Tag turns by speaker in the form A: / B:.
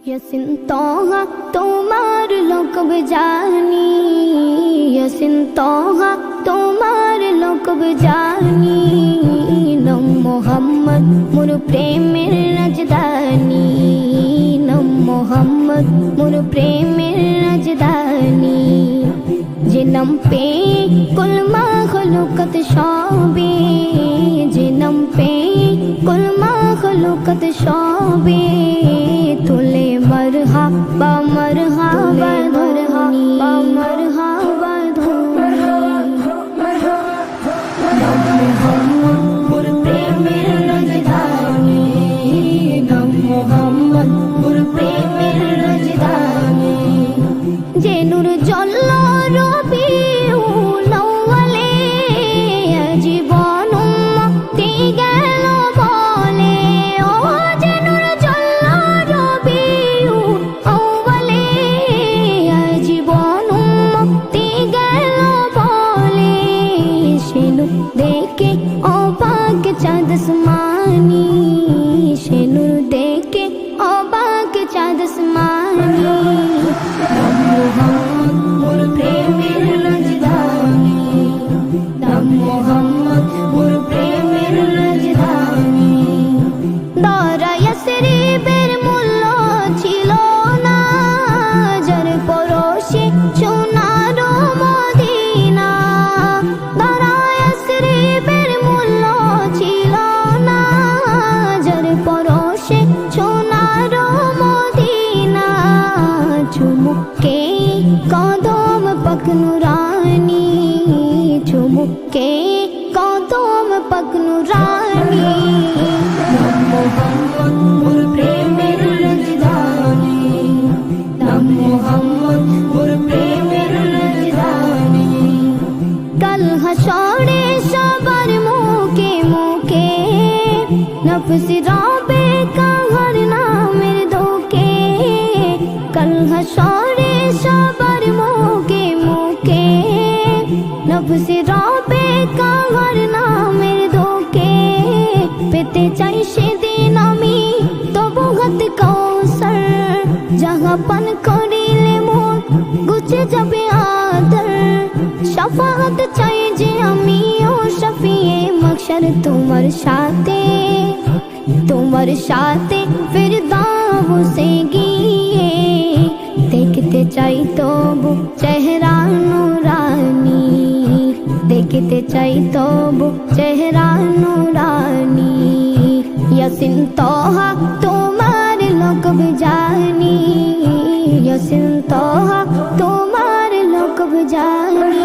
A: यसिन तोहा तुम्हार लोकब जानी, यसिन तोहा तुम्हार लोकब जानी। नम मोहम्मद मोर प्रेमेर राजधानी, नम मोहम्मद मोर प्रेमेर राजधानी। जे नम पे कुल माखलूकत शोभे, जे नम पे कुल माखलूकत शोभे। तुले मरहबा मरहबा मरहबा मरहबा नम मोहम्मद मोर प्रेमेर राजधानी, नम मोहम्मद मोर प्रेमेर राजधानी। जे नूर जल्लो रबिउल अव्वले जीवन मुक्ति गेल बोले। ओ जे नूर जल्लो रबिउल अव्वले जीवन मुक्ति गेल बोले। शेनु देखे अबाक चाँद आसमानी, शेनु देखे अबाक चाँद आसमानी। नम मोहम्मद मोर प्रेमेर राजधानी, नम मोहम्मद मोर प्रेमेर राजधानी। दरा यसरिबेर मूल्य छिल ना, जार पड़ोशे सोनार मदिना। दरा यसरिबेर मूल्य छिल ना, जार पड़ोशे सोनार मदिना। चुमुके कदम पक नूरानी, चुमुके कदम पक नूरानी। नम मोहम्मद मोर प्रेमेर राजधानी, नम मोहम्मद मोर प्रेमेर राजधानी। कल हशरे सबर मुके मुके, नफ्स रबे कहर नामेर धोके। कल हशरे सबर मुके मुके, नफ्स रबे कहर नामेर धोके। पेते चाই সেদিন আমি তবু হাত কৌসর, জাহাপান করিলে মোর গুছে যাবে আদর। শাফাআত চাই যে আমি ও শফিয়ে মাহশর তোমার সাথে, তোমার সাথে ফিরদাউসে গিয়ে। দেখতে চাই তবু চেহারা নুরানি, দেখতে চাই তবু চেহারা নুরানি। यसिन तोहा तुम्हार लोकब जानी, यसिन तोहा तुम्हार लोकब जानी।